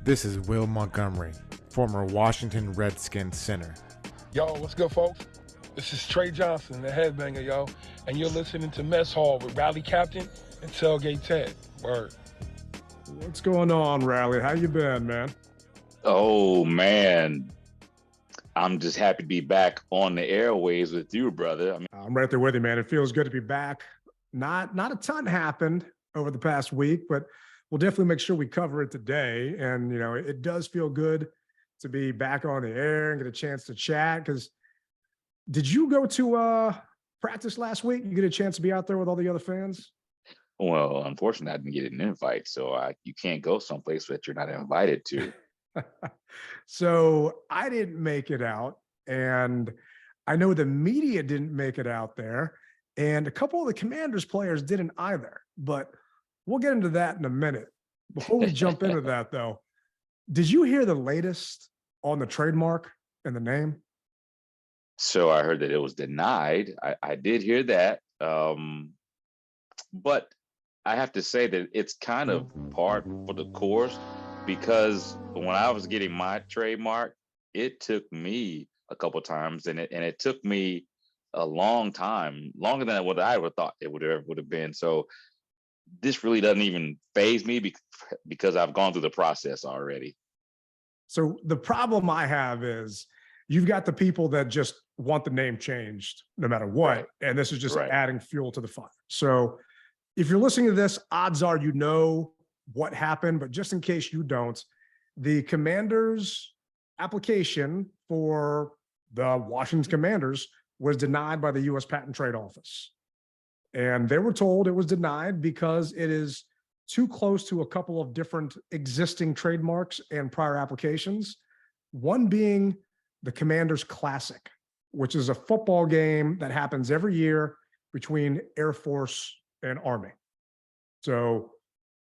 This is Will Montgomery, former Washington Redskins center. Yo, what's good, folks? This is Trey Johnson, the headbanger, yo, and you're listening to Mess Hall with Rally Captain and Tailgate Ted. Word. What's going on, Rally? How you been, man? Oh, man. I'm just happy to be back on the airwaves with you, brother. I'm right there with you, man. It feels good to be back. Not a ton happened over the past week, but we'll definitely make sure we cover it today. And, you know, it does feel good to be back on the air and get a chance to chat. Because did you go to practice last week? You get a chance to be out there with all the other fans? Well, unfortunately, I didn't get an invite, so you can't go someplace that you're not invited to. So I didn't make it out, and I know the media didn't make it out there, and a couple of the Commanders players didn't either, but we'll get into that in a minute. Before we jump into that, though, did you hear the latest on the trademark and the name? So I heard that it was denied. I did hear that. But I have to say that it's kind of par for the course, because when I was getting my trademark, it took me a couple times, and it took me a long time, longer than what I would have thought it would have been. So this really doesn't even faze me because I've gone through the process already. So the problem I have is you've got the people that just want the name changed no matter what. Right. And this is just Right. adding fuel to the fire. So if you're listening to this, odds are you know what happened, but just in case you don't, the Commanders' application for the Washington Commanders was denied by the U.S. Patent and Trade Office. And they were told it was denied because it is too close to a couple of different existing trademarks and prior applications, one being the Commanders Classic, which is a football game that happens every year between Air Force and Army. So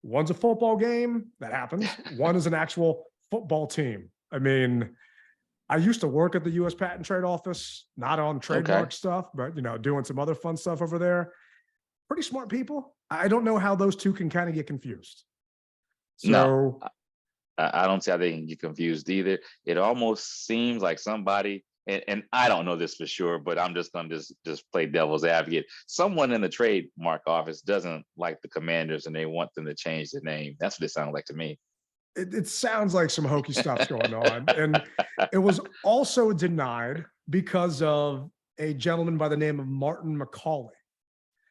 one's a football game that happens. One is an actual football team. I mean, I used to work at the U.S. Patent and Trade Office, not on trademark stuff, but, you know, doing some other fun stuff over there. Pretty smart people. I don't know how those two can kind of get confused. So No, I don't see how they can get confused either. It almost seems like somebody, and I don't know this for sure, but I'm just going to just play devil's advocate. Someone in the trademark office doesn't like the Commanders and they want them to change the name. That's what it sounds like to me. it sounds like some hokey stuff's going on. And it was also denied because of a gentleman by the name of Martin McCauley.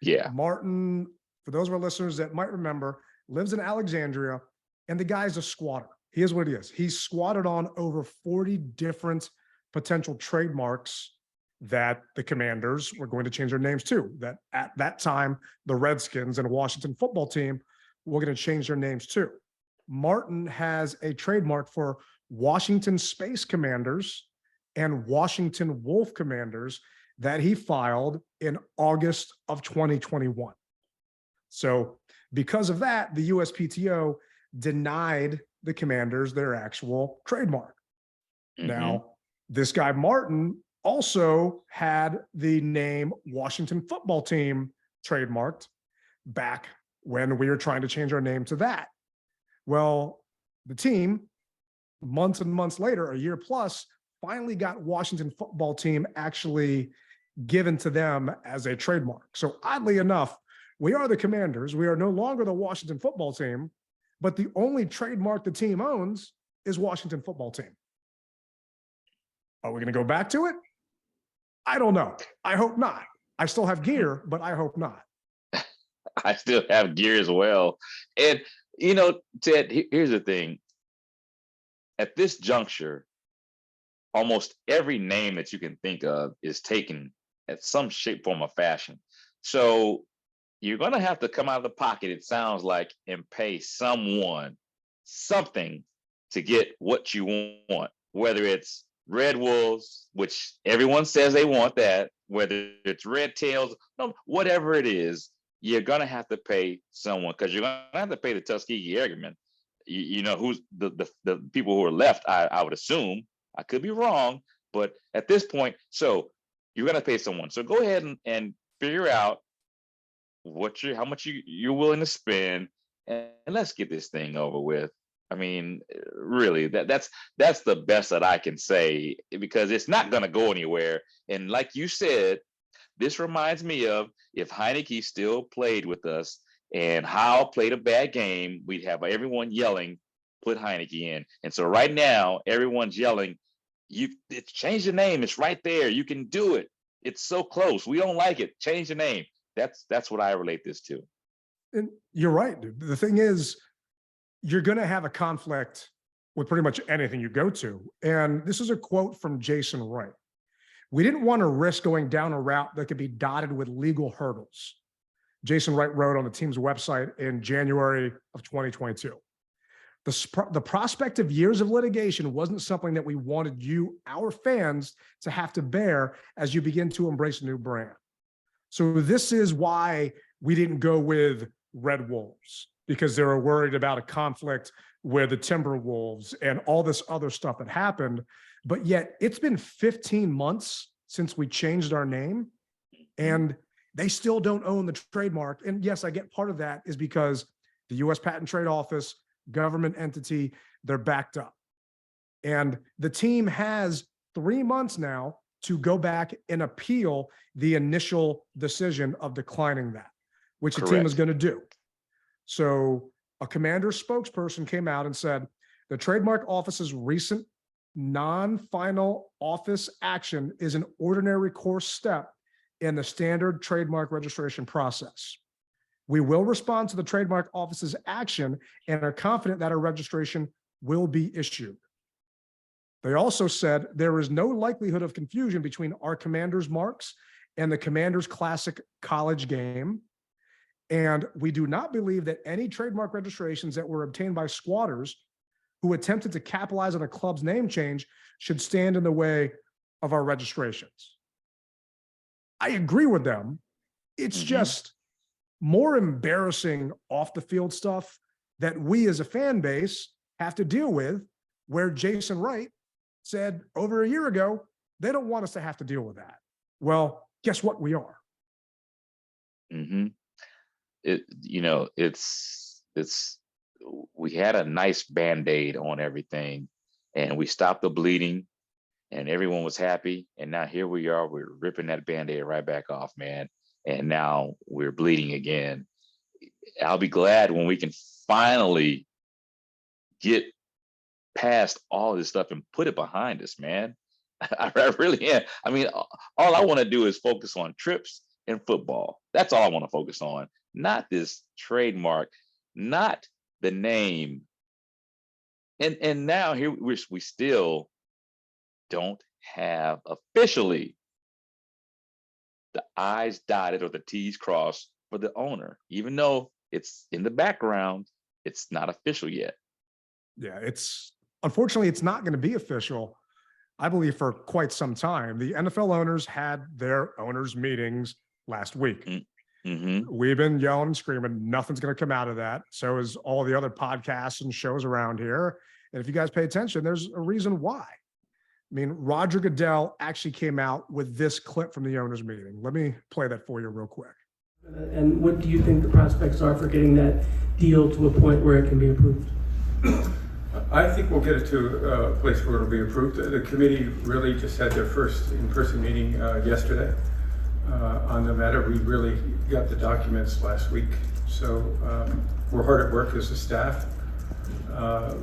Yeah. Martin, for those of our listeners that might remember, lives in Alexandria, and the guy's a squatter. Here's what he is. He's squatted on over 40 different potential trademarks that the Commanders were going to change their names to. That at that time, the Redskins and Washington football team were going to change their names to. Martin has a trademark for Washington Space Commanders and Washington Wolf Commanders that he filed in August of 2021. So because of that, the USPTO denied the Commanders their actual trademark. Mm-hmm. Now, this guy Martin also had the name Washington Football Team trademarked back when we were trying to change our name to that. Well, the team, months and months later, a year plus, finally got Washington Football Team actually given to them as a trademark. So oddly enough, we are the Commanders. We are no longer the Washington Football Team, but the only trademark the team owns is Washington Football Team. Are we going to go back to it? I don't know. I hope not. I still have gear, but I hope not. I still have gear as well. And, you know, Ted, here's the thing. At this juncture, almost every name that you can think of is taken at some shape, form, or fashion. So you're going to have to come out of the pocket, it sounds like, and pay someone something to get what you want, whether it's Red Wolves, which everyone says they want that, whether it's Red Tails, whatever it is, you're going to have to pay someone, because you're going to have to pay the Tuskegee Airmen. You know, who's the people who are left, I would assume. I could be wrong, but at this point, so you're going to pay someone. So go ahead and figure out how much you're willing to spend, and let's get this thing over with. I mean, really, that's the best that I can say, because it's not going to go anywhere. And like you said, this reminds me of if Heineke still played with us and Howe played a bad game, we'd have everyone yelling, put Heineke in. And so right now, everyone's yelling, change the name. It's right there. You can do it. It's so close. We don't like it. Change the name. That's what I relate this to. And you're right, dude. The thing is, you're going to have a conflict with pretty much anything you go to. And this is a quote from Jason Wright. We didn't want to risk going down a route that could be dotted with legal hurdles. Jason Wright wrote on the team's website in January of 2022. The prospect of years of litigation wasn't something that we wanted you, our fans, to have to bear as you begin to embrace a new brand. So this is why we didn't go with Red Wolves, because they were worried about a conflict with the Timberwolves and all this other stuff that happened. But yet it's been 15 months since we changed our name, and they still don't own the trademark. And yes, I get part of that is because the U.S. Patent and Trade Office, government entity, they're backed up. And the team has 3 months now to go back and appeal the initial decision of declining that, which the team is going to do. So a commander spokesperson came out and said, the trademark office's recent non-final office action is an ordinary course step in the standard trademark registration process. We will respond to the trademark office's action and are confident that a registration will be issued. They also said there is no likelihood of confusion between our Commanders marks and the Commanders Classic college game. And we do not believe that any trademark registrations that were obtained by squatters who attempted to capitalize on a club's name change should stand in the way of our registrations. I agree with them. It's just more embarrassing off the field stuff that we as a fan base have to deal with, where Jason Wright said over a year ago, they don't want us to have to deal with that. Well, guess what? We are. We had a nice Band-Aid on everything, and we stopped the bleeding, and everyone was happy. And now here we are, we're ripping that Band-Aid right back off, man. And now we're bleeding again. I'll be glad when we can finally get past all this stuff and put it behind us, man. I really am. I mean, all I want to do is focus on trips and football. That's all I want to focus on. Not this trademark, not the name. And now here we still don't have officially the I's dotted or the T's crossed for the owner, even though it's in the background, it's not official yet. Yeah, unfortunately, it's not going to be official, I believe, for quite some time. The NFL owners had their owners meetings last week. We've been yelling and screaming. Nothing's going to come out of that. So is all the other podcasts and shows around here. And if you guys pay attention, there's a reason why. I mean, Roger Goodell actually came out with this clip from the owners meeting. Let me play that for you real quick. And what do you think the prospects are for getting that deal to a point where it can be approved? I think we'll get it to a place where it'll be approved. The committee really just had their first in-person meeting yesterday on the matter. We really got the documents last week. So we're hard at work as a staff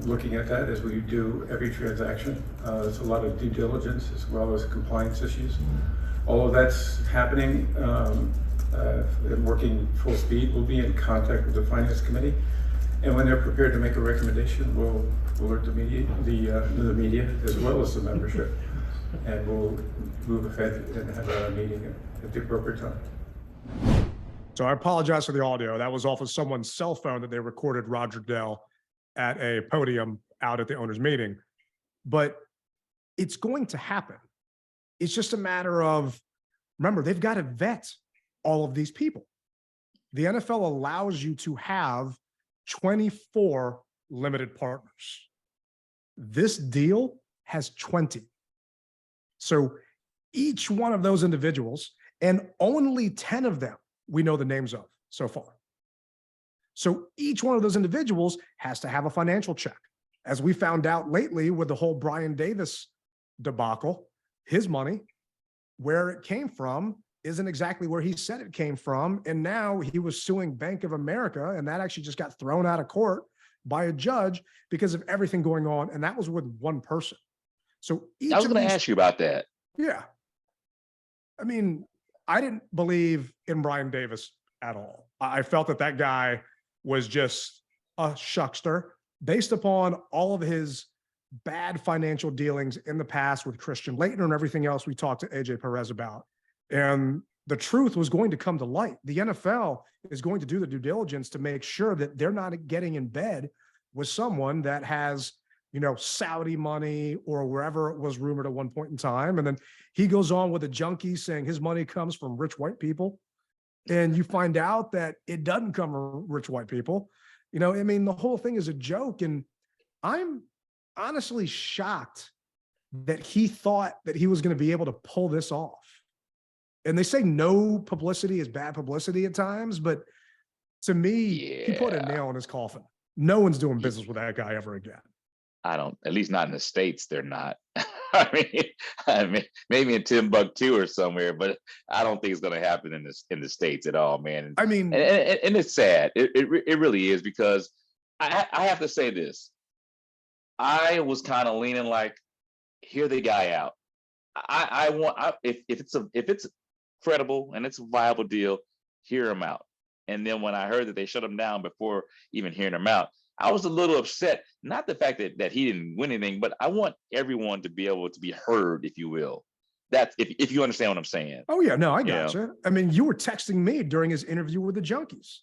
looking at that as we do every transaction. There's a lot of due diligence as well as compliance issues. All of that's happening and working full speed. We'll be in contact with the finance committee. And when they're prepared to make a recommendation, we'll alert the media as well as the membership, and we'll move ahead and have a meeting at the appropriate time. So I apologize for the audio. That was off of someone's cell phone that they recorded Roger Goodell at a podium out at the owners meeting. But it's going to happen. It's just a matter of, remember, they've got to vet all of these people. The NFL allows you to have 24 limited partners. This deal has 20. So each one of those individuals, and only 10 of them we know the names of so far. So each one of those individuals has to have a financial check. as we found out lately with the whole Brian Davis debacle, his money, where it came from isn't exactly where he said it came from. And now he was suing Bank of America, and that actually just got thrown out of court by a judge because of everything going on. And that was with one person. So I was going to ask you about that. Yeah. I mean, I didn't believe in Brian Davis at all. I felt that that guy was just a shuckster based upon all of his bad financial dealings in the past with Christian Laettner and everything else we talked to AJ Perez about. And the truth was going to come to light. The NFL is going to do the due diligence to make sure that they're not getting in bed with someone that has, you know, Saudi money or wherever it was rumored at one point in time. And then he goes on with a junkie saying his money comes from rich white people. And you find out that it doesn't come from rich white people. You know, I mean, the whole thing is a joke. And I'm honestly shocked that he thought that he was going to be able to pull this off. And they say no publicity is bad publicity at times, but to me, he put a nail in his coffin. No one's doing business with that guy ever again. I don't, at least not in the States, they're not. I mean, maybe in Timbuktu or somewhere, but I don't think it's going to happen in the States at all, man. I mean, and it's sad. It really is, because I have to say this. I was kind of leaning like, hear the guy out. If it's credible and it's a viable deal, hear him out. And then when I heard that they shut him down before even hearing him out, I was a little upset. Not the fact that he didn't win anything, but I want everyone to be able to be heard, if you will. That's if you understand what I'm saying. Oh yeah, no, I got you. I mean, you were texting me during his interview with the Junkies.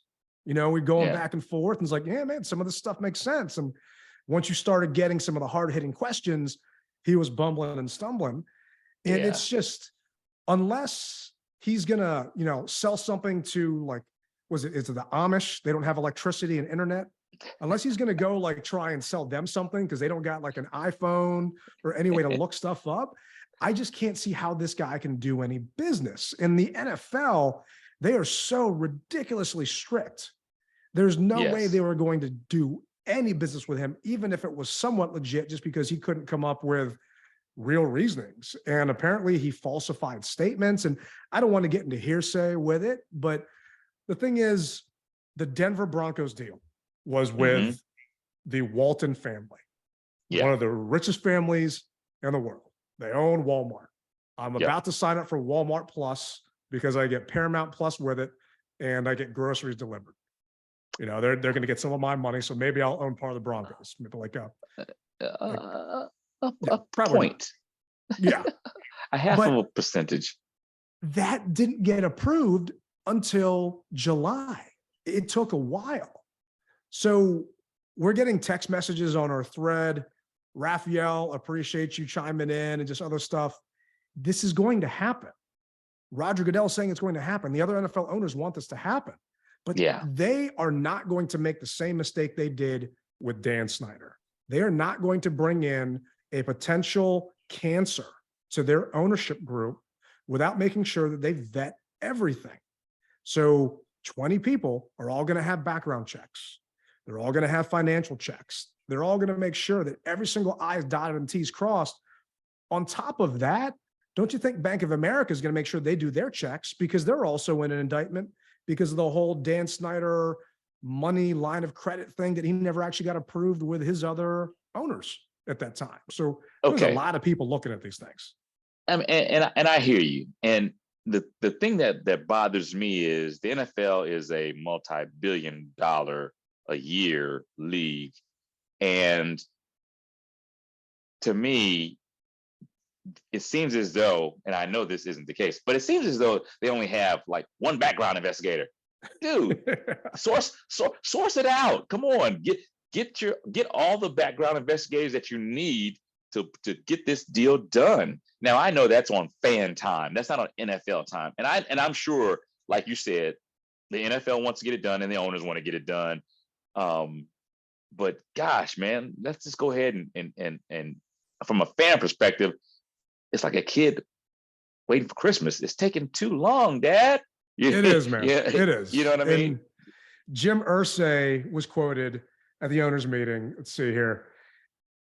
You know, we're going back and forth, and it's like, yeah, man, some of this stuff makes sense. And once you started getting some of the hard-hitting questions, he was bumbling and stumbling. And it's just, unless he's gonna, you know, sell something to, like, is it the Amish? They don't have electricity and internet. Unless he's going to go like try and sell them something because they don't got like an iPhone or any way to look stuff up, I just can't see how this guy can do any business. In the NFL, they are so ridiculously strict. There's no way they were going to do any business with him, even if it was somewhat legit, just because he couldn't come up with real reasonings. And apparently he falsified statements. And I don't want to get into hearsay with it, but the thing is, the Denver Broncos deal was with the Walton family, one of the richest families in the world. They own Walmart. I'm about to sign up for Walmart Plus because I get Paramount Plus with it, and I get groceries delivered. You know, they're going to get some of my money, so maybe I'll own part of the Broncos, maybe like a point. Yeah, a half of a percentage. That didn't get approved until July. It took a while. So we're getting text messages on our thread. Raphael, appreciate you chiming in and just other stuff. This is going to happen. Roger Goodell is saying it's going to happen. The other NFL owners want this to happen, but they are not going to make the same mistake they did with Dan Snyder. They are not going to bring in a potential cancer to their ownership group without making sure that they vet everything. So 20 people are all going to have background checks. They're all going to have financial checks. They're all going to make sure that every single I is dotted and T is crossed. On top of that, don't you think Bank of America is going to make sure they do their checks, because they're also in an indictment because of the whole Dan Snyder money line of credit thing that he never actually got approved with his other owners at that time. So there's a lot of people looking at these things. And I hear you. And the thing that bothers me is the NFL is a multi-billion-dollar a year league. And to me, it seems as though, and I know this isn't the case, but it seems as though they only have like one background investigator. Dude, source it out. Come on, get all the background investigators that you need to get this deal done. Now I know that's on fan time. That's not on NFL time. And I'm sure, like you said, the NFL wants to get it done and the owners want to get it done. But gosh, man, let's just go ahead and from a fan perspective, it's like a kid waiting for Christmas. It's taking too long, Dad. It is, man. It is. You know what I mean? And Jim Irsay was quoted at the owners meeting. Let's see here.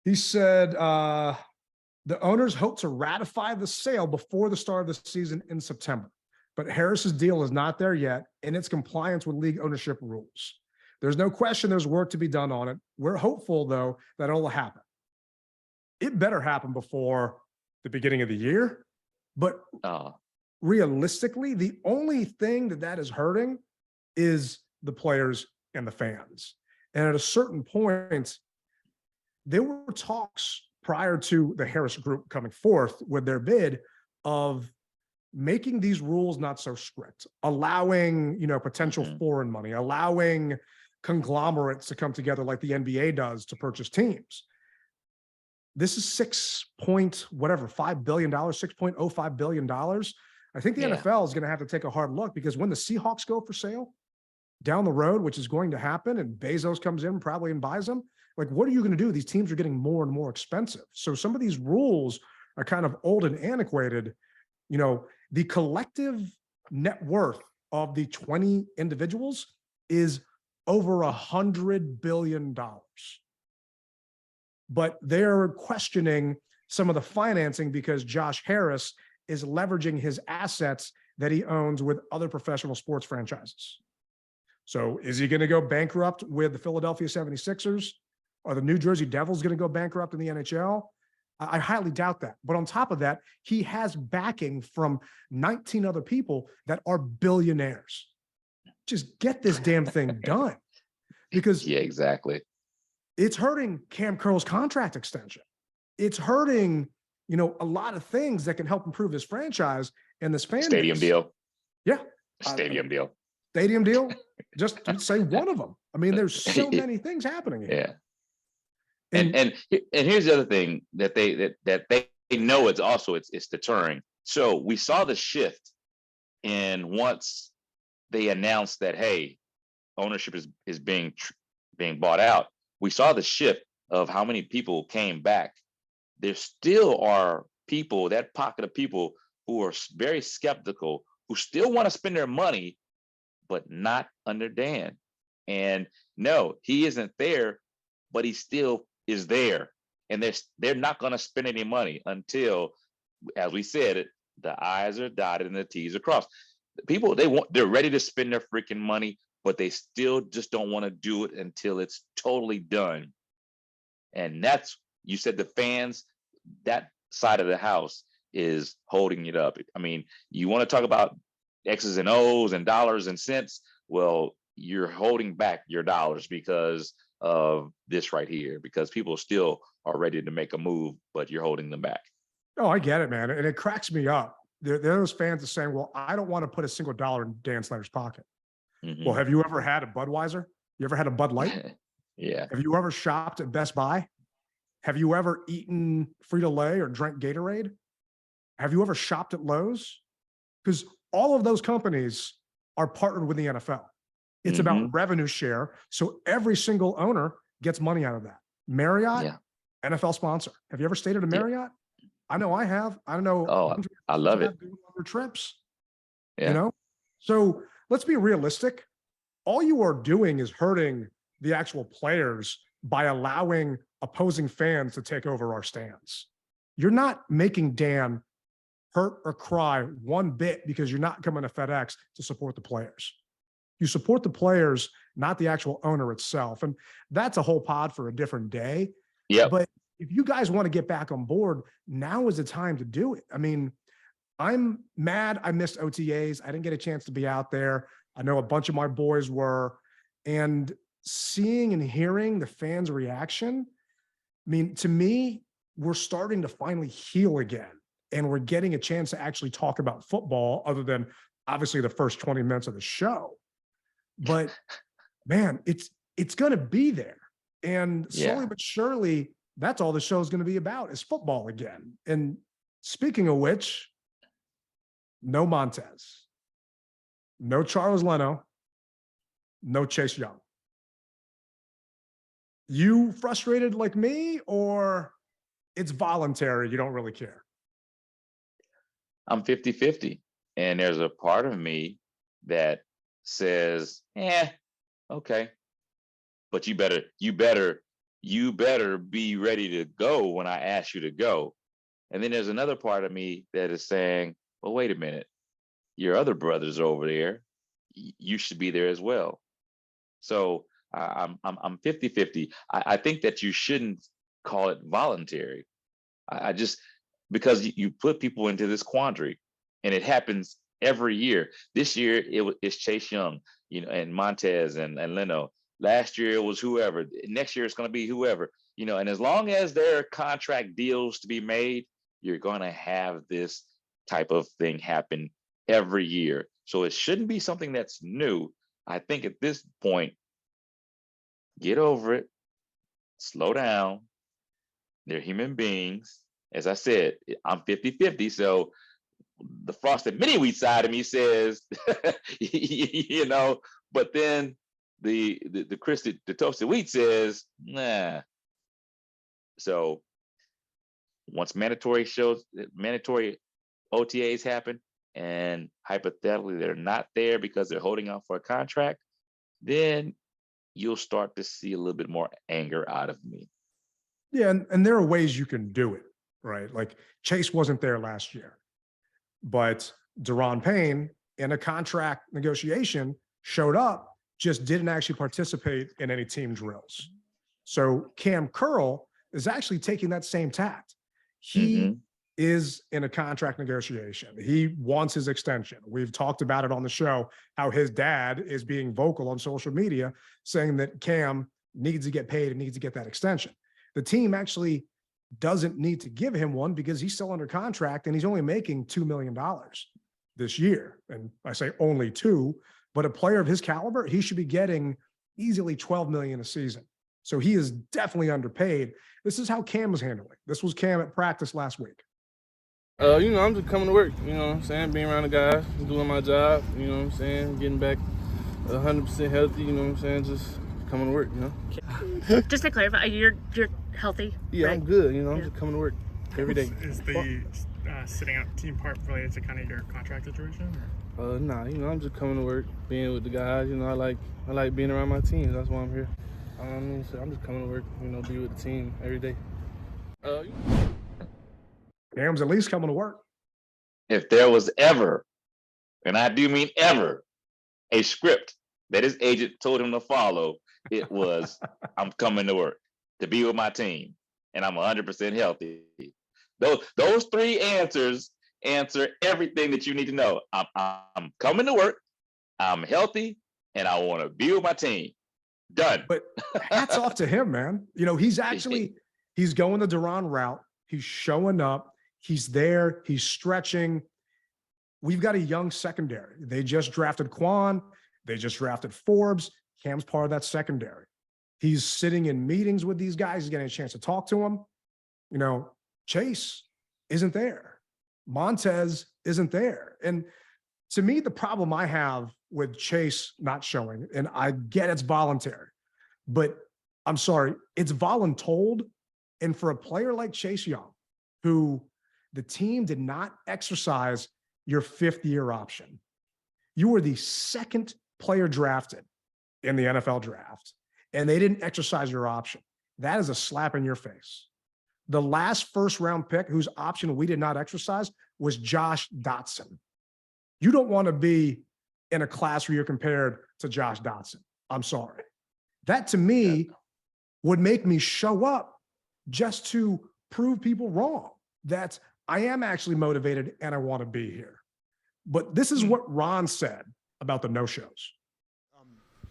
He said the owners hope to ratify the sale before the start of the season in September, but Harris's deal is not there yet, and it's compliance with league ownership rules. There's no question there's work to be done on it. We're hopeful, though, that it'll happen. It better happen before the beginning of the year, but realistically, the only thing that is hurting is the players and the fans. And at a certain point, there were talks prior to the Harris Group coming forth with their bid of making these rules not so strict, allowing, potential foreign money, allowing conglomerates to come together like the NBA does to purchase teams. This is $6.05 billion, $6.05 billion. I think the NFL is going to have to take a hard look, because when the Seahawks go for sale down the road, which is going to happen, and Bezos comes in probably and buys them, like, what are you going to do? These teams are getting more and more expensive. So some of these rules are kind of old and antiquated. The collective net worth of the 20 individuals is over $100 billion. But they're questioning some of the financing because Josh Harris is leveraging his assets that he owns with other professional sports franchises. So is he going to go bankrupt with the Philadelphia 76ers? Are the New Jersey Devils going to go bankrupt in the NHL? I highly doubt that. But on top of that, he has backing from 19 other people that are billionaires. Just get this damn thing done. Because exactly. It's hurting Cam Curl's contract extension. It's hurting, a lot of things that can help improve this franchise and this fan Stadium base. Deal. Yeah. Stadium deal. Stadium deal. Just to say one of them. I mean, there's so many things happening here. Yeah. And here's the other thing that they know it's deterring. So we saw the shift in once they announced that, hey, ownership is being bought out. We saw the shift of how many people came back. There still are people, that pocket of people, who are very skeptical, who still want to spend their money, but not under Dan. And no, he isn't there, but he still is there. And they're not going to spend any money until, as we said, the I's are dotted and the T's are crossed. People, they're ready to spend their freaking money, but they still just don't want to do it until it's totally done. And that's, you said, the fans, that side of the house is holding it up. I mean, you want to talk about X's and O's and dollars and cents? Well, you're holding back your dollars because of this right here, because people still are ready to make a move, but you're holding them back. Oh, I get it, man. And it cracks me up. There are those fans that are saying, well, I don't want to put a single dollar in Dan Snyder's pocket. Mm-hmm. Well, have you ever had a Budweiser? You ever had a Bud Light? Yeah. Have you ever shopped at Best Buy? Have you ever eaten Frito-Lay or drank Gatorade? Have you ever shopped at Lowe's? Because all of those companies are partnered with the NFL. It's about revenue share. So every single owner gets money out of that. Marriott, NFL sponsor. Have you ever stayed at a Marriott? I know I have. I don't know. Oh, I love it. Trips. Yeah. So let's be realistic. All you are doing is hurting the actual players by allowing opposing fans to take over our stands. You're not making Dan hurt or cry one bit because you're not coming to FedEx to support the players. You support the players, not the actual owner itself. And that's a whole pod for a different day. Yeah. But if you guys want to get back on board, now is the time to do it. I mean, I'm mad I missed OTAs. I didn't get a chance to be out there. I know a bunch of my boys were. And seeing and hearing the fans' reaction, I mean, to me, we're starting to finally heal again. And we're getting a chance to actually talk about football, other than obviously the first 20 minutes of the show. But man, it's going to be there. And slowly but surely, that's all the show is going to be about, is football again. And speaking of which, no Montez, no Charles Leno, no Chase Young. You frustrated like me, or it's voluntary, you don't really care? I'm 50-50. And there's a part of me that says, okay. But you better you better be ready to go when I ask you to go. And then there's another part of me that is saying, well, wait a minute, your other brothers are over there, you should be there as well. So I'm 50-50. I think that you shouldn't call it voluntary. I just, because you put people into this quandary, and it happens every year. This year it's Chase Young, and Montez and Leno. Last year it was whoever. Next year it's going to be whoever. And as long as there are contract deals to be made, you're going to have this type of thing happen every year. So it shouldn't be something that's new. I think at this point, get over it, slow down. They're human beings. As I said, I'm 50-50. So the frosted mini wheat side of me says, but then the toasted wheat says, nah. So once mandatory OTAs happen, and hypothetically they're not there because they're holding out for a contract, then you'll start to see a little bit more anger out of me. Yeah, and there are ways you can do it, right? Like Chase wasn't there last year, but Deron Payne in a contract negotiation showed up, just didn't actually participate in any team drills. So Cam Curl is actually taking that same tact. He is in a contract negotiation. He wants his extension. We've talked about it on the show, how his dad is being vocal on social media saying that Cam needs to get paid and needs to get that extension. The team actually doesn't need to give him one because he's still under contract and he's only making $2 million this year. And I say only two, but a player of his caliber, he should be getting easily $12 million a season. So he is definitely underpaid. This is how Cam was handling. This was Cam at practice last week. I'm just coming to work, you know what I'm saying? Being around the guys, doing my job, you know what I'm saying? Getting back 100% healthy, you know what I'm saying? Just coming to work, Just to clarify, you're healthy? Yeah, right? I'm good, I'm just coming to work every day. Is the sitting out team part related to kind of your contract situation? Or? Nah, I'm just coming to work, being with the guys, I like being around my team. That's why I'm here. So I'm just coming to work, be with the team every day. Cam's at least coming to work. If there was ever, and I do mean ever, a script that his agent told him to follow, it was, I'm coming to work to be with my team, and I'm 100% healthy. Those three answers answer everything that you need to know. I'm coming to work, I'm healthy, and I want to be with my team. Done. But hats off to him, man. He's going the Deron route. He's showing up. He's there. He's stretching. We've got a young secondary. They just drafted Quan. They just drafted Forbes. Cam's part of that secondary. He's sitting in meetings with these guys. He's getting a chance to talk to them. Chase isn't there. Montez isn't there. And to me, the problem I have with Chase not showing, and I get it's voluntary, but I'm sorry, it's voluntold. And for a player like Chase Young, who the team did not exercise your fifth-year option, you were the second player drafted in the NFL draft, and they didn't exercise your option. That is a slap in your face. The last first-round pick whose option we did not exercise was Josh Dotson. You don't want to be in a class where you're compared to Josh Dotson. I'm sorry. That to me would make me show up just to prove people wrong, that I am actually motivated and I want to be here. But this is what Ron said about the no-shows.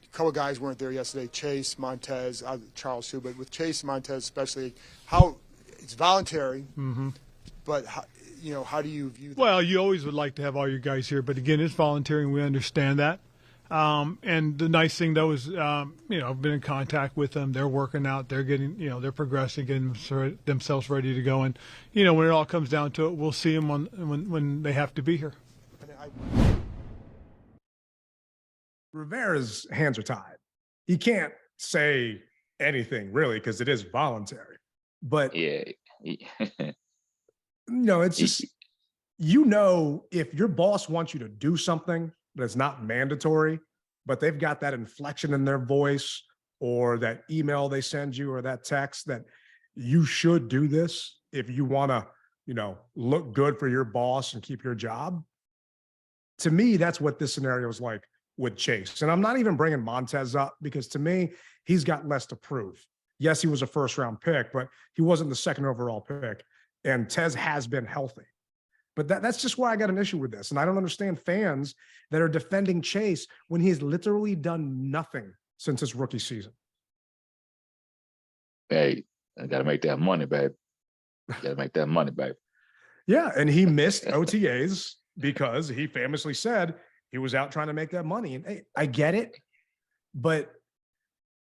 A couple of guys weren't there yesterday, Chase, Montez, Charles too, but with Chase and Montez especially, how it's voluntary, but how do you view that? Well, you always would like to have all your guys here, but again, it's voluntary and we understand that. And the nice thing though is, I've been in contact with them. They're working out. They're getting, they're progressing, getting themselves ready to go. And, when it all comes down to it, we'll see them when they have to be here. Rivera's hands are tied. He can't say anything really because it is voluntary. But yeah, it's just, if your boss wants you to do something that's not mandatory, but they've got that inflection in their voice, or that email they send you or that text that you should do this if you want to, look good for your boss and keep your job. To me, that's what this scenario is like with Chase. And I'm not even bringing Montez up because to me, he's got less to prove. Yes, he was a first round pick, but he wasn't the second overall pick. And Tez has been healthy. But that's just why I got an issue with this. And I don't understand fans that are defending Chase when he's literally done nothing since his rookie season. Hey, I got to make that money, babe. Got to make that money, babe. Yeah, and he missed OTAs because he famously said he was out trying to make that money. And hey, I get it, but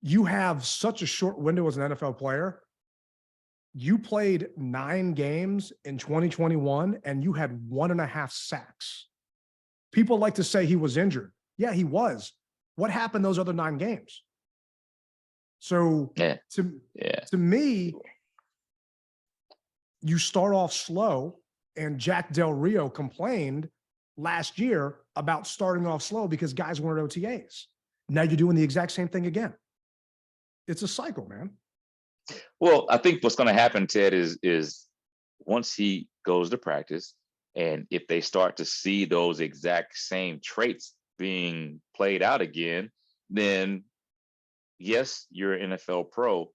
you have such a short window as an NFL player. You played 9 games in 2021 and you had 1.5 sacks. People like to say he was injured. Yeah, he was. What happened those other 9 games? So to me, you start off slow, and Jack Del Rio complained last year about starting off slow because guys weren't OTAs. Now you're doing the exact same thing again. It's a cycle, man. Well, I think what's going to happen, Ted, is once he goes to practice, and if they start to see those exact same traits being played out again, then yes, you're an NFL pro,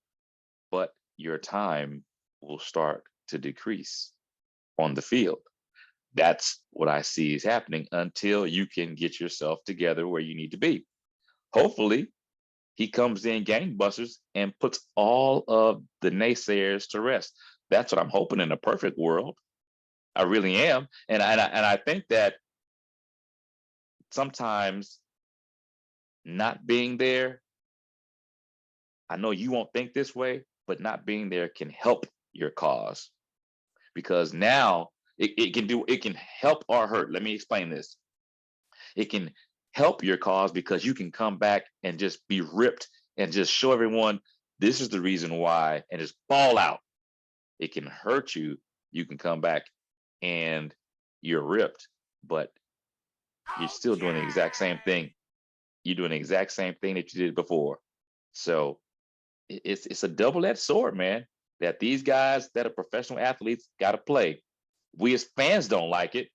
but your time will start to decrease on the field. That's what I see is happening until you can get yourself together where you need to be. Hopefully, he comes in gangbusters and puts all of the naysayers to rest. That's what I'm hoping in a perfect world. I really am. And I think that sometimes not being there, I know you won't think this way, but not being there can help your cause, because now it can help or hurt. Let me explain this. It can help your cause because you can come back and just be ripped and just show everyone this is the reason why and just ball out. It can hurt you. You can come back and you're ripped, but you're still doing the exact same thing. You're doing the exact same thing that you did before. So it's a double-edged sword, man, that these guys that are professional athletes got to play. We as fans don't like it.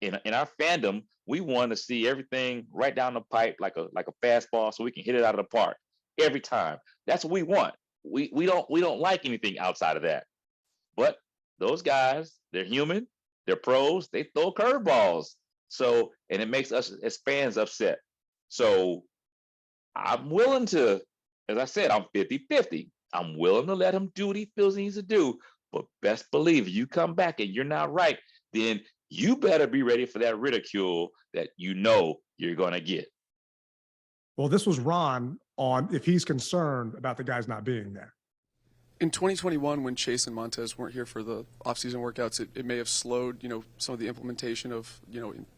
In our fandom, we want to see everything right down the pipe like a fastball so we can hit it out of the park every time. That's what we want. We don't like anything outside of that. But those guys, they're human, they're pros, they throw curveballs. So, and it makes us as fans upset. So I'm willing to, as I said, I'm 50-50. I'm willing to let him do what he feels he needs to do. But best believe you come back and you're not right, then you better be ready for that ridicule that you know you're going to get. Well, this was Ron on if he's concerned about the guys not being there. In 2021, when Chase and Montez weren't here for the offseason workouts, it may have slowed, some of the implementation of,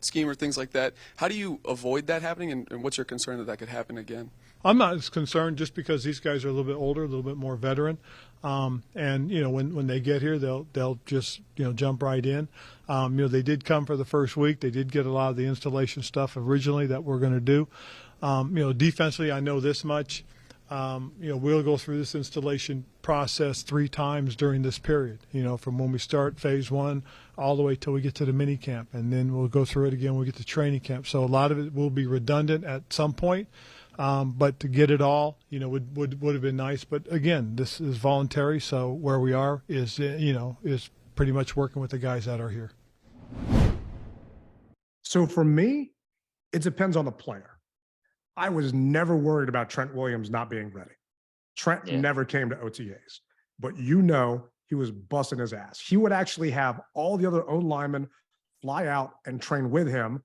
scheme or things like that. How do you avoid that happening, and what's your concern that could happen again? I'm not as concerned just because these guys are a little bit older, a little bit more veteran. And, when they get here, they'll just, jump right in. They did come for the first week. They did get a lot of the installation stuff originally that we're going to do. Defensively, I know this much. We'll go through this installation process 3 times during this period, from when we start phase 1 all the way till we get to the mini camp. And then we'll go through it again when we get to training camp. So a lot of it will be redundant at some point. But to get it all, would have been nice. But again, this is voluntary. So where we are is pretty much working with the guys that are here. So for me, it depends on the player. I was never worried about Trent Williams not being ready. Trent never came to OTAs, but he was busting his ass. He would actually have all the other O-linemen fly out and train with him.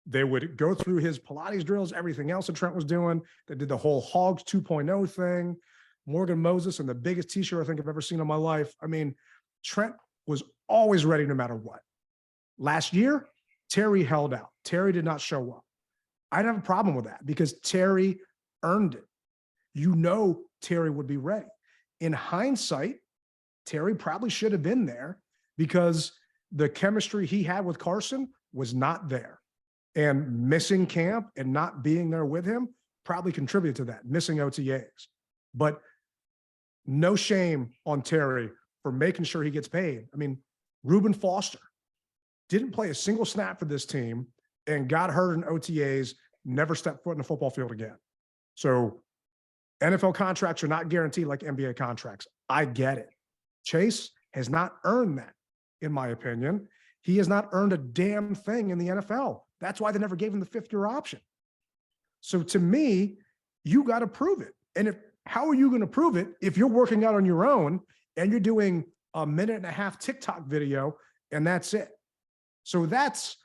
They would go through his Pilates drills, everything else that Trent was doing. They did the whole Hogs 2.0 thing. Morgan Moses in the biggest t-shirt I think I've ever seen in my life. I mean, Trent was always ready no matter what. Last year, Terry held out. Terry did not show up. I didn't have a problem with that because Terry earned it. Terry would be ready. In hindsight, Terry probably should have been there because the chemistry he had with Carson was not there. And missing camp and not being there with him probably contributed to that, missing OTAs. But no shame on Terry for making sure he gets paid. I mean, Reuben Foster didn't play a single snap for this team and got hurt in OTAs, never stepped foot in the football field again. So NFL contracts are not guaranteed like NBA contracts. I get it. Chase has not earned that, in my opinion. He has not earned a damn thing in the NFL. That's why they never gave him the fifth-year option. So to me, you got to prove it. And how are you going to prove it if you're working out on your own and you're doing a 1.5-minute TikTok video and that's it? So that's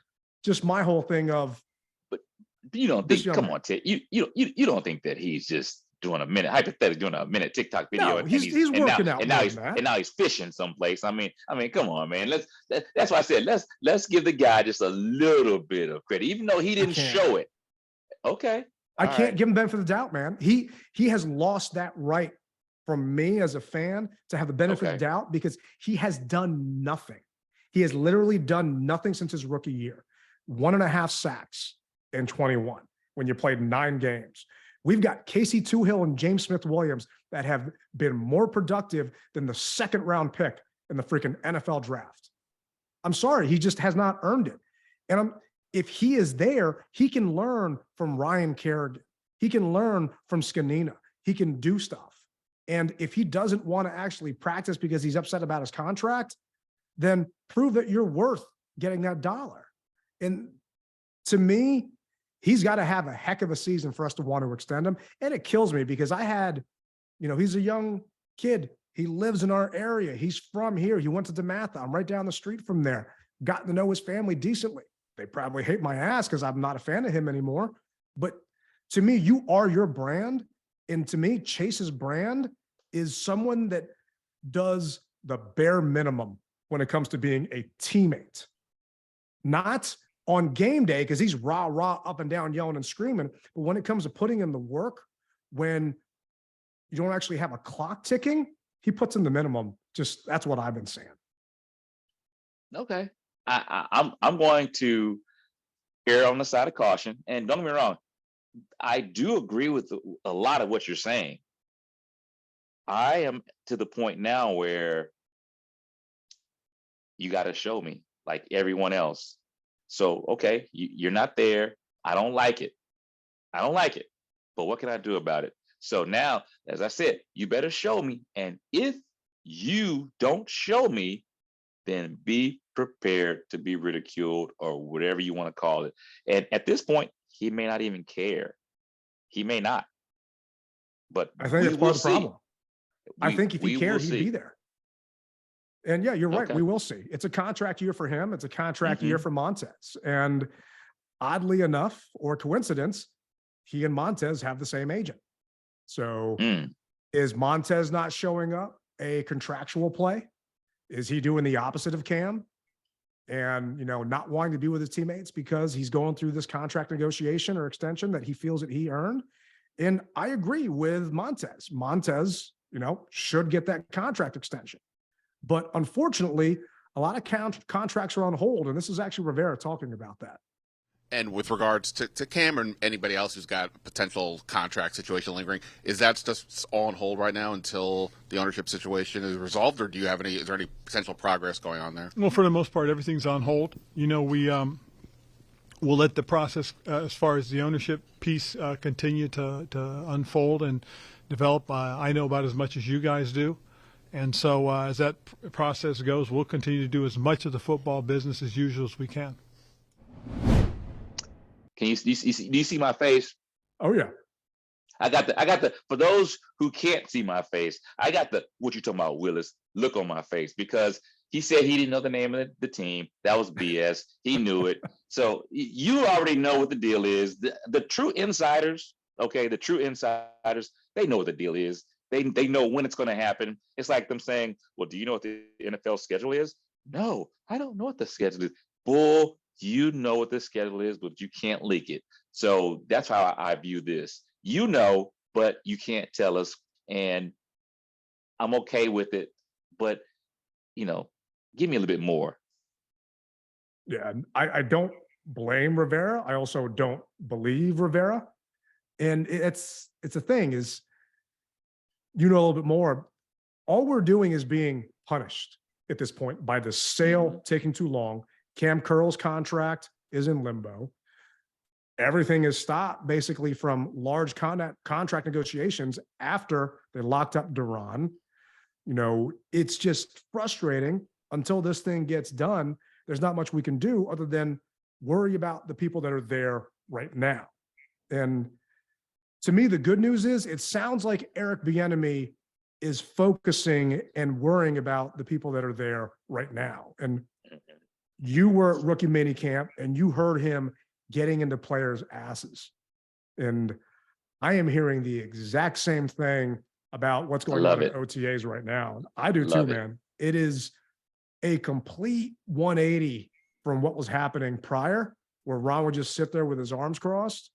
just my whole thing of. But you don't think? Come on, Ted. You don't think that he's just doing hypothetically doing a minute TikTok video? No, he's working out. And now he's fishing someplace. I mean, come on, man. That's why I said let's give the guy just a little bit of credit, even though he didn't show it. Okay. I can't give him benefit of the doubt, man. He has lost that right from me as a fan to have the benefit of the doubt because he has done nothing. He has literally done nothing since his rookie year. 1.5 sacks in 21 when you played 9 games. We've got Casey Toohill and James Smith-Williams that have been more productive than the 2nd-round pick in the freaking NFL draft. I'm sorry, he just has not earned it. And if he is there, he can learn from Ryan Kerrigan. He can learn from Scanina. He can do stuff. And if he doesn't want to actually practice because he's upset about his contract, then prove that you're worth getting that dollar. And to me, he's got to have a heck of a season for us to want to extend him. And it kills me because he's a young kid. He lives in our area. He's from here. He went to DeMatha. I'm right down the street from there. Gotten to know his family decently. They probably hate my ass because I'm not a fan of him anymore. But to me, you are your brand. And to me, Chase's brand is someone that does the bare minimum when it comes to being a teammate. Not on game day, because he's rah, up and down, yelling and screaming. But when it comes to putting in the work, when you don't actually have a clock ticking, he puts in the minimum. Just that's what I've been saying. Okay. I'm going to err on the side of caution. And don't get me wrong, I do agree with a lot of what you're saying. I am to the point now where you got to show me like everyone else. So, okay, you're not there. I don't like it. But what can I do about it? So now, as I said, you better show me. And if you don't show me, then be prepared to be ridiculed or whatever you want to call it. And at this point, he may not even care. He may not. But I think that's part of the problem. I think if he cared, he'd be there. And yeah, you're right. We will see. It's a contract year for him. It's a contract year for Montez. And oddly enough, or coincidence, he and Montez have the same agent. So is Montez not showing up a contractual play? Is he doing the opposite of Cam and, not wanting to be with his teammates because he's going through this contract negotiation or extension that he feels that he earned? And I agree with Montez. Montez, should get that contract extension. But unfortunately, a lot of contracts are on hold. And this is actually Rivera talking about that. And with regards to Cam and anybody else who's got a potential contract situation lingering, is that just all on hold right now until the ownership situation is resolved, or is there any potential progress going on there? Well, for the most part, everything's on hold. We'll let the process as far as the ownership piece continue to unfold and develop. I know about as much as you guys do. And so as that process goes, we'll continue to do as much of the football business as usual as we can. Do you see my face? Oh yeah. I got the, for those who can't see my face, I got the, what you talking about, Willis, look on my face, because he said he didn't know the name of the team. That was BS. He knew it. So you already know what the deal is. The true insiders, okay, the true insiders, they know what the deal is. They know when it's going to happen. It's like them saying, well, do you know what the NFL schedule is? No, I don't know what the schedule is. Bull, you know what the schedule is, but you can't leak it. So that's how I view this. But you can't tell us, and I'm okay with it. But, give me a little bit more. Yeah, I don't blame Rivera. I also don't believe Rivera. And it's a thing is, you know a little bit more. All we're doing is being punished at this point by the sale taking too long. Cam Curl's contract is in limbo. Everything is stopped basically from large contract negotiations after they locked up Duran. You know, it's just frustrating. Until this thing gets done, there's not much we can do other than worry about the people that are there right now. And to me, the good news is it sounds like Eric Bieniemy is focusing and worrying about the people that are there right now. And you were at rookie mini camp and you heard him getting into players' asses. And I am hearing the exact same thing about what's going on in OTAs right now. I do too, man. It is a complete 180 from what was happening prior, where Ron would just sit there with his arms crossed.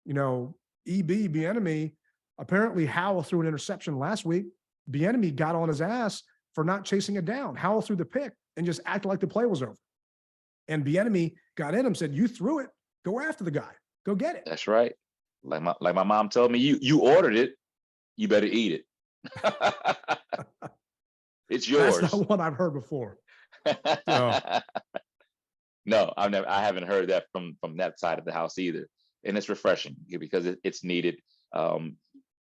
You know, Bieniemy, apparently Howell threw an interception last week. Bieniemy got on his ass for not chasing it down. Howell threw the pick and just acted like the play was over. And Bieniemy got in him, said, "You threw it. Go after the guy. Go get it." That's right. Like my mom told me, you ordered it. You better eat it. It's yours. That's not what I've heard before. No, I haven't heard that from that side of the house either. And it's refreshing because it's needed.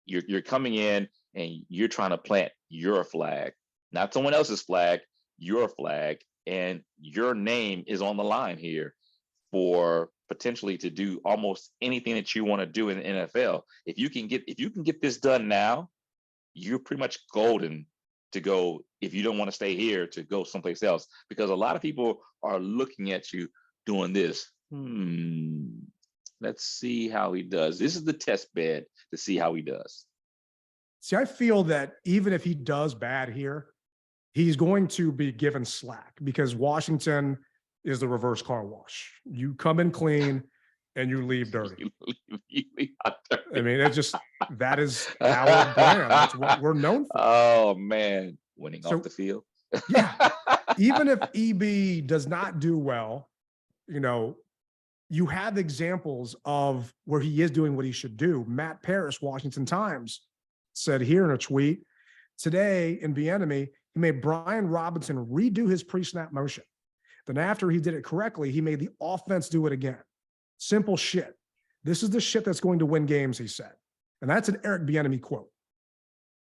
You're coming in and you're trying to plant your flag, not someone else's flag, your flag, and your name is on the line here for potentially to do almost anything that you want to do in the NFL. If you can get this done now, you're pretty much golden to go, if you don't want to stay here, to go someplace else, because a lot of people are looking at you doing this. Let's see how he does. This is the test bed to see how he does. See, I feel that even if he does bad here, he's going to be given slack because Washington is the reverse car wash. You come in clean and you leave dirty. I mean, it's just, that is our brand. That's what we're known for. Oh man, winning off the field. Yeah. Even if EB does not do well, you know, you have examples of where he is doing what he should do. Matt Paris, Washington Times, said here in a tweet, today in Bieniemy, he made Brian Robinson redo his pre-snap motion. Then after he did it correctly, he made the offense do it again. Simple shit. This is the shit that's going to win games, he said. And that's an Eric Bieniemy quote.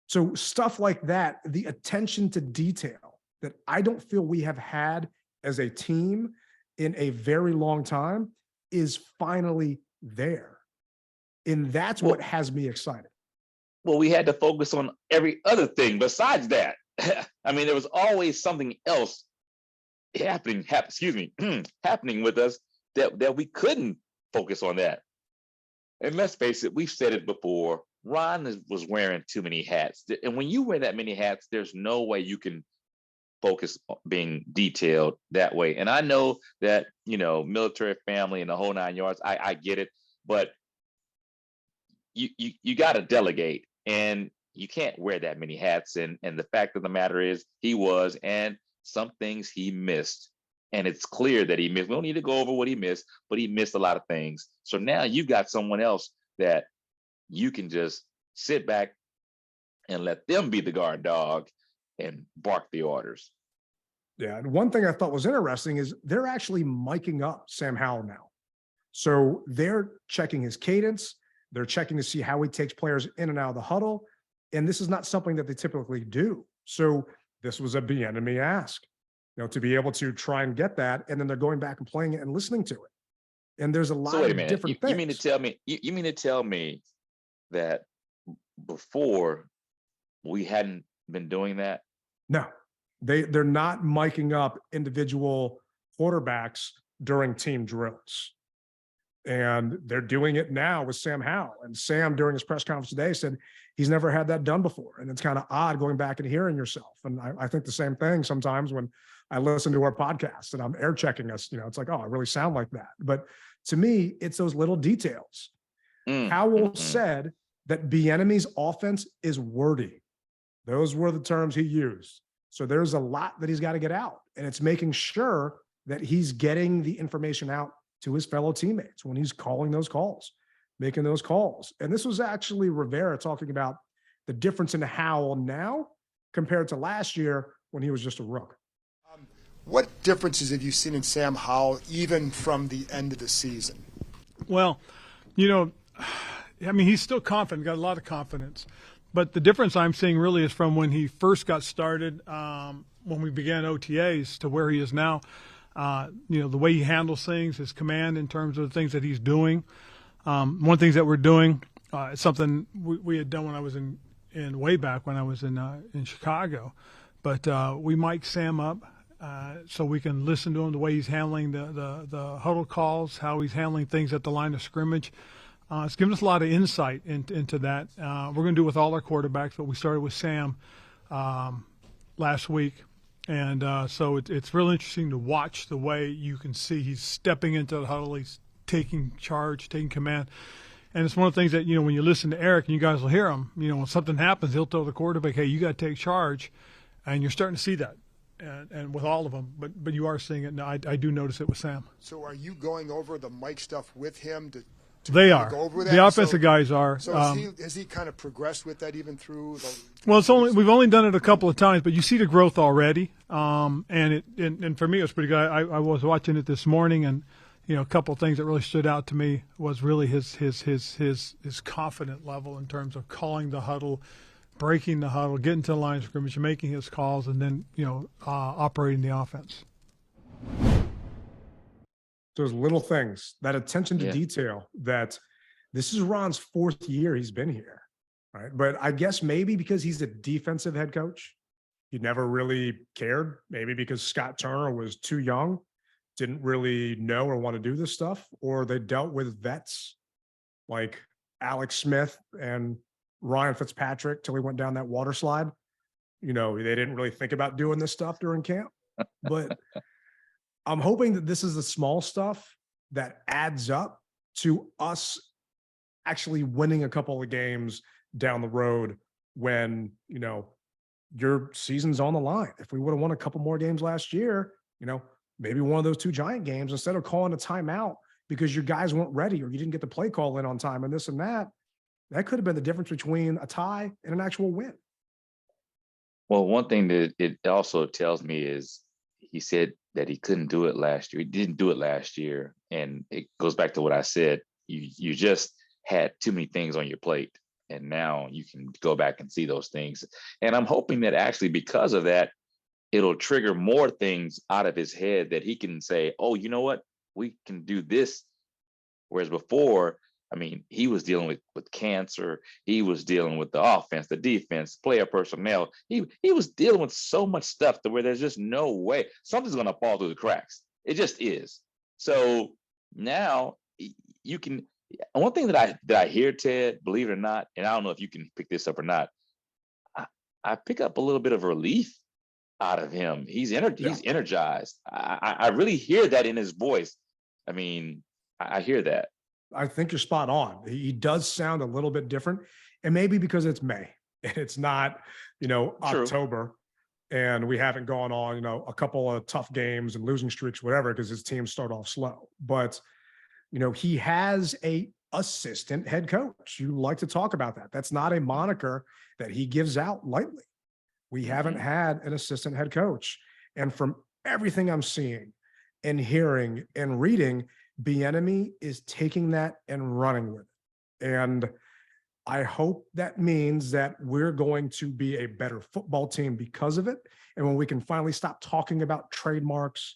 So stuff like that, the attention to detail that I don't feel we have had as a team in a very long time is finally there. And that's what has me excited. Well, we had to focus on every other thing besides that. I mean, there was always something else happening with us that we couldn't focus on that. And let's face it, we've said it before, Ron was wearing too many hats. And when you wear that many hats, there's no way you can focus on being detailed that way. And I know that, you know, military family and the whole 9 yards, I get it, but you got to delegate, and you can't wear that many hats. And the fact of the matter is and some things he missed. And it's clear that he missed. We don't need to go over what he missed, but he missed a lot of things. So now you got someone else that you can just sit back and let them be the guard dog and bark the orders. Yeah. And one thing I thought was interesting is they're actually miking up Sam Howell now. So they're checking his cadence. They're checking to see how he takes players in and out of the huddle. And this is not something that they typically do. So this was a Bieniemy ask, you know, to be able to try and get that. And then they're going back and playing it and listening to it. And there's a lot of different things. You mean to tell me that before we hadn't been doing that? No, they're not miking up individual quarterbacks during team drills. And they're doing it now with Sam Howell. And Sam, during his press conference today, said he's never had that done before. And it's kind of odd going back and hearing yourself. And I think the same thing sometimes when I listen to our podcast and I'm air checking us, you know, it's like, oh, I really sound like that. But to me, it's those little details. Howell said that Bieniemy's offense is wordy. Those were the terms he used. So there's a lot that he's got to get out. And it's making sure that he's getting the information out to his fellow teammates when he's calling those calls, making those calls. And this was actually Rivera talking about the difference in Howell now compared to last year when he was just a rook. What differences have you seen in Sam Howell even from the end of the season? Well, you know, I mean, he's still confident, got a lot of confidence. But the difference I'm seeing really is from when he first got started, when we began OTAs to where he is now. You know, the way he handles things, his command in terms of the things that he's doing. One of the things that we're doing, it's something we had done when I was in way back when I was in Chicago. But we mic Sam up so we can listen to him, the way he's handling the huddle calls, how he's handling things at the line of scrimmage. It's given us a lot of insight into that. We're going to do it with all our quarterbacks, but we started with Sam last week. And so it's really interesting to watch the way you can see he's stepping into the huddle, he's taking charge, taking command. And it's one of the things that, you know, when you listen to Eric, and you guys will hear him, you know, when something happens, he'll tell the quarterback, hey, you got to take charge. And you're starting to see that. And with all of them, but you are seeing it now. I do notice it with Sam. So are you going over the mic stuff with him to they are. go over that? The offensive guys are. So has he kind of progressed with that even through the Well, we've only done it a couple of times, but you see the growth already. And for me, it was pretty good. I was watching it this morning, and you know, a couple of things that really stood out to me was really his confident level in terms of calling the huddle, breaking the huddle, getting to the line of scrimmage, making his calls, and then, you know, operating the offense. Those little things, that attention to Yeah. detail, that this is Ron's 4th year he's been here, right? But I guess maybe because he's a defensive head coach, he never really cared. Maybe because Scott Turner was too young, didn't really know or want to do this stuff, or they dealt with vets like Alex Smith and Ryan Fitzpatrick till he went down that water slide. You know, they didn't really think about doing this stuff during camp. But I'm hoping that this is the small stuff that adds up to us actually winning a couple of games down the road when, you know, your season's on the line. If we would have won a couple more games last year, you know, maybe one of those 2 Giant games, instead of calling a timeout because your guys weren't ready or you didn't get the play call in on time and this and that, that could have been the difference between a tie and an actual win. Well, one thing that it also tells me is he said that he couldn't do it last year. He didn't do it last year. And it goes back to what I said. You just had too many things on your plate. And now you can go back and see those things. And I'm hoping that actually because of that, it'll trigger more things out of his head that he can say, oh, you know what? We can do this. Whereas before, I mean, he was dealing with cancer. He was dealing with the offense, the defense, player personnel. He was dealing with so much stuff to where there's just no way something's going to fall through the cracks. It just is. So now you can. One thing that I hear, Ted, believe it or not, and I don't know if you can pick this up or not. I pick up a little bit of relief out of him. He's energized. I really hear that in his voice. I mean, I hear that. I think you're spot on. He does sound a little bit different, and maybe because it's May and it's not, you know, True. October, and we haven't gone on, you know, a couple of tough games and losing streaks, whatever, because his teams start off slow. But, you know, he has a assistant head coach. You like to talk about that. That's not a moniker that he gives out lightly. We haven't had an assistant head coach. And from everything I'm seeing and hearing and reading, Bieniemy is taking that and running with it. And I hope that means that we're going to be a better football team because of it. And when we can finally stop talking about trademarks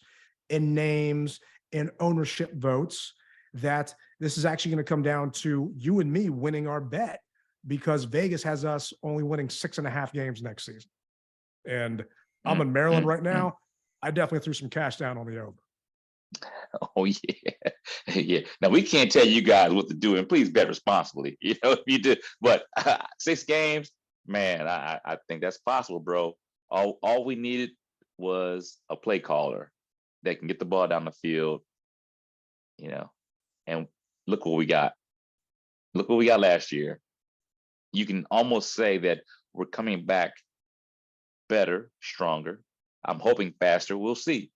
and names and ownership votes, that this is actually going to come down to you and me winning our bet, because Vegas has us only winning 6.5 games next season. And I'm in Maryland right now. I definitely threw some cash down on the over. Oh yeah, yeah. Now we can't tell you guys what to do, and please bet responsibly. You know, if you do, but 6 games, man, I think that's possible, bro. All we needed was a play caller that can get the ball down the field. You know, and look what we got. Look what we got last year. You can almost say that we're coming back better, stronger. I'm hoping faster. We'll see.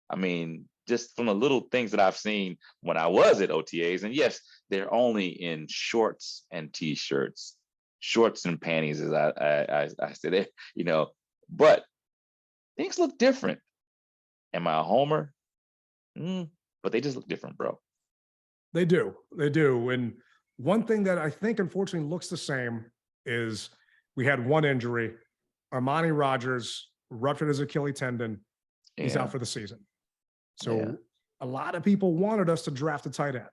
I mean, just from the little things that I've seen when I was at OTAs, and yes, they're only in shorts and t-shirts, shorts and panties, as I said it, but things look different. Am I a homer? But they just look different, bro. They do. They do. And one thing that I think unfortunately looks the same is we had one injury. Armani Rogers ruptured his Achilles tendon. He's out for the season. So a lot of people wanted us to draft a tight end.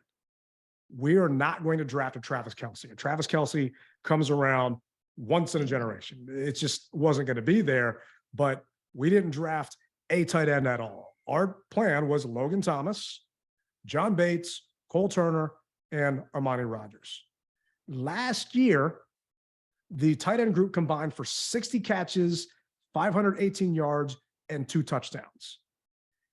We are not going to draft a Travis Kelce. And Travis Kelce comes around once in a generation. It just wasn't going to be there. But we didn't draft a tight end at all. Our plan was Logan Thomas, John Bates, Cole Turner, and Armani Rogers. Last year, the tight end group combined for 60 catches, 518 yards, and 2 touchdowns.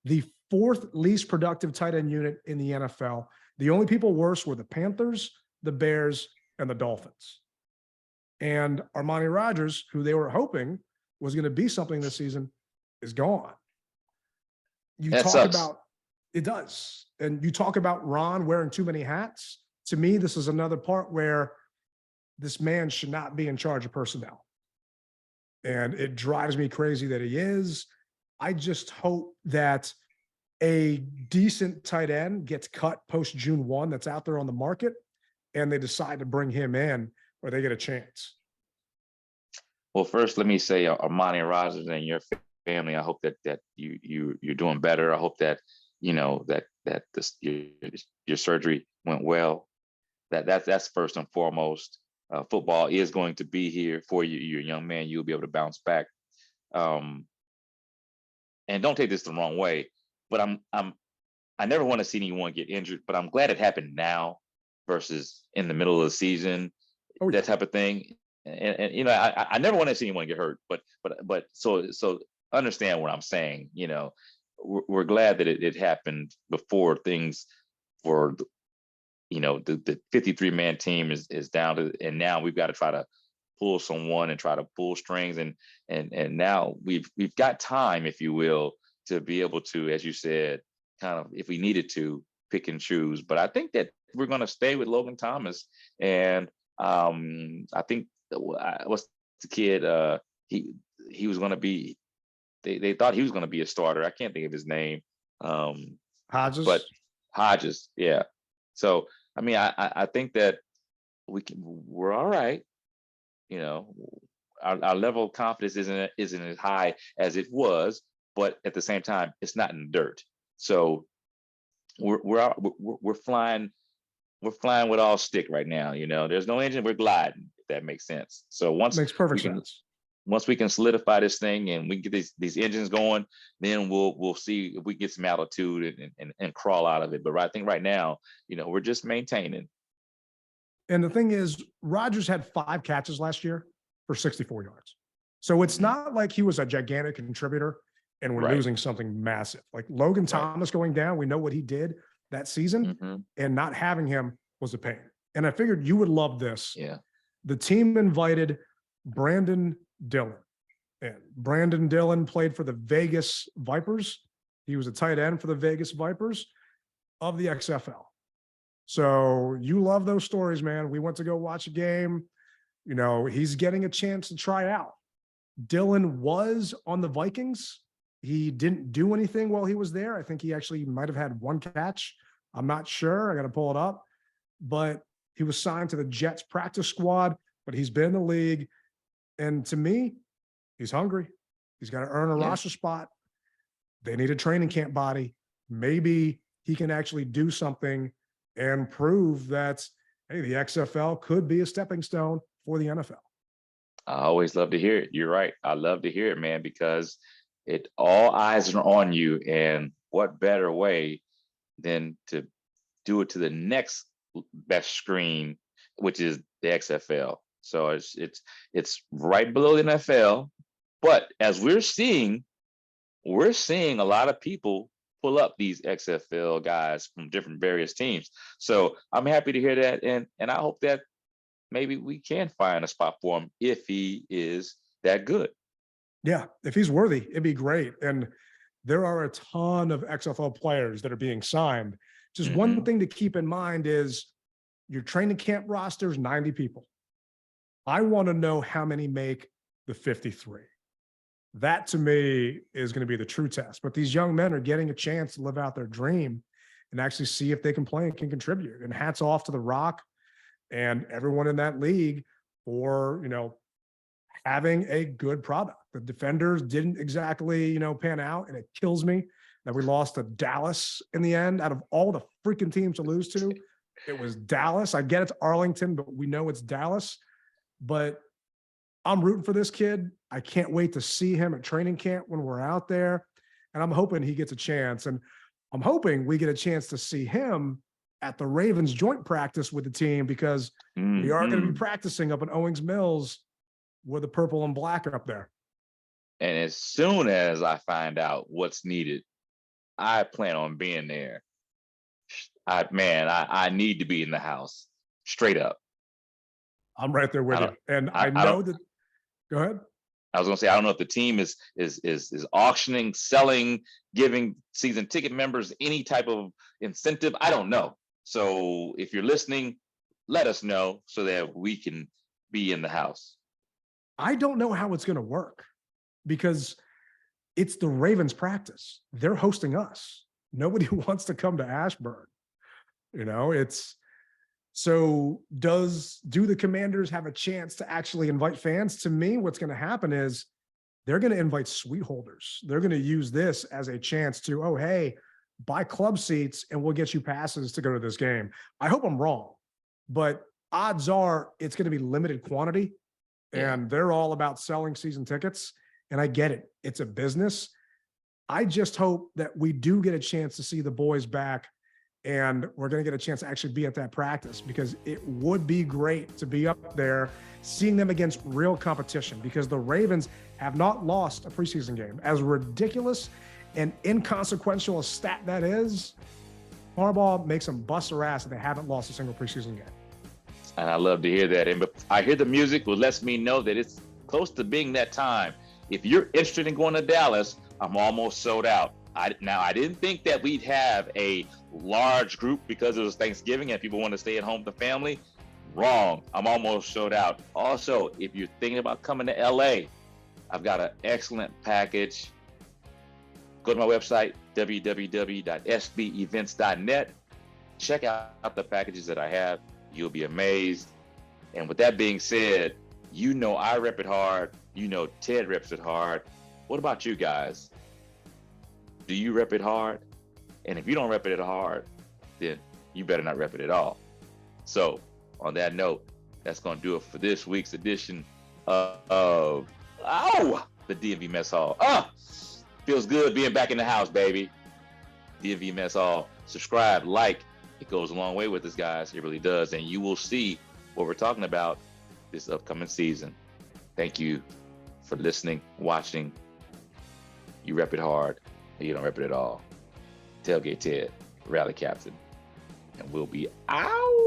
The 4th least productive tight end unit in the NFL. The only people worse were the Panthers, the Bears, and the Dolphins. And Armani Rogers, who they were hoping was going to be something this season, is gone. That sucks. It does. And you talk about Ron wearing too many hats. To me, this is another part where this man should not be in charge of personnel. And it drives me crazy that he is. I just hope that a decent tight end gets cut post June 1 that's out there on the market, and they decide to bring him in or they get a chance. Well, first, let me say, Armani Rogers and your family, I hope that you're doing better. I hope that your surgery went well. That's first and foremost. Football is going to be here for you. You're a young man. You'll be able to bounce back. And don't take this the wrong way, but I never want to see anyone get injured, but I'm glad it happened now versus in the middle of the season, that type of thing. And I never want to see anyone get hurt, but so understand what I'm saying. We're glad that it happened before things for the 53-man team is down to, and now we've got to try to pull someone and try to pull strings, and now we've got time, if you will, to be able to, as you said, kind of, if we needed to, pick and choose. But I think that we're going to stay with Logan Thomas, and I think what's the kid, he was going to be, they thought he was going to be a starter. I can't think of his name. Hodges. But Hodges, yeah. So I mean, I think that we're all right. Our level of confidence isn't as high as it was, but at the same time, it's not in the dirt. So we're flying with all stick right now. There's no engine, we're gliding, if that makes sense. So makes perfect sense. Once we can solidify this thing and we can get these engines going, then we'll see if we get some altitude and crawl out of it. But I think right now, we're just maintaining. And the thing is, Rodgers had 5 catches last year for 64 yards. So it's not like he was a gigantic contributor and we're losing something massive. Like Logan Thomas going down, we know what he did that season, and not having him was a pain. And I figured you would love this. Yeah. The team invited Brandon Dillon. And Brandon Dillon played for the Vegas Vipers. He was a tight end for the Vegas Vipers of the XFL. So you love those stories, man. We went to go watch a game. He's getting a chance to try out. Dillon was on the Vikings. He didn't do anything while he was there. I think he actually might have had 1 catch. I'm not sure. I got to pull it up. But he was signed to the Jets practice squad, but he's been in the league. And to me, he's hungry. He's got to earn a roster spot. They need a training camp body. Maybe he can actually do something and prove that, hey, the XFL could be a stepping stone for the NFL. I always love to hear it. You're right. I love to hear it, man, because all eyes are on you. And what better way than to do it to the next best screen, which is the XFL. So it's right below the NFL. But as we're seeing a lot of people pull up these XFL guys from different various teams. So I'm happy to hear that. And I hope that maybe we can find a spot for him if he is that good. Yeah, if he's worthy, it'd be great. And there are a ton of XFL players that are being signed. Just one thing to keep in mind is your training camp roster is 90 people. I want to know how many make the 53. That to me is going to be the true test. But these young men are getting a chance to live out their dream and actually see if they can play and can contribute. And hats off to the Rock and everyone in that league for, having a good product. The defenders didn't exactly, pan out, and it kills me that we lost to Dallas in the end. Out of all the freaking teams to lose to, it was Dallas. I get it's Arlington, but we know it's Dallas. But I'm rooting for this kid. I can't wait to see him at training camp when we're out there. And I'm hoping he gets a chance. And I'm hoping we get a chance to see him at the Ravens joint practice with the team, because we are going to be practicing up in Owings Mills with the purple and black up there. And as soon as I find out what's needed, I plan on being there. I need to be in the house, straight up. I'm right there with you. And I know that. Go ahead. I was going to say, I don't know if the team is auctioning, selling, giving season ticket members any type of incentive. I don't know. So if you're listening, let us know so that we can be in the house. I don't know how it's going to work because it's the Ravens practice. They're hosting us. Nobody wants to come to Ashburn. So do the Commanders have a chance to actually invite fans? To me, what's going to happen is they're going to invite suite holders. They're going to use this as a chance to, oh, hey, buy club seats and we'll get you passes to go to this game. I hope I'm wrong, but odds are it's going to be limited quantity, and they're all about selling season tickets. And I get it. It's a business. I just hope that we do get a chance to see the boys back, and we're going to get a chance to actually be at that practice, because it would be great to be up there seeing them against real competition, because the Ravens have not lost a preseason game. As ridiculous and inconsequential a stat that is, Harbaugh makes them bust their ass if they haven't lost a single preseason game. And I love to hear that. And I hear the music, which lets me know that it's close to being that time. If you're interested in going to Dallas, I'm almost sold out. I didn't think that we'd have a large group because it was Thanksgiving and people want to stay at home with the family. Wrong. I'm almost sold out. Also, if you're thinking about coming to LA, I've got an excellent package. Go to my website, www.sbevents.net. Check out the packages that I have. You'll be amazed. And with that being said, I rep it hard. Ted reps it hard. What about you guys? Do you rep it hard? And if you don't rep it hard, then you better not rep it at all. So on that note, that's going to do it for this week's edition of the DMV Mess Hall. Feels good being back in the house, baby. DMV Mess Hall. Subscribe, like. It goes a long way with us, guys. It really does. And you will see what we're talking about this upcoming season. Thank you for listening, watching. You rep it hard, or you don't rep it at all. Tailgate Ted, Rally Captain. And we'll be out.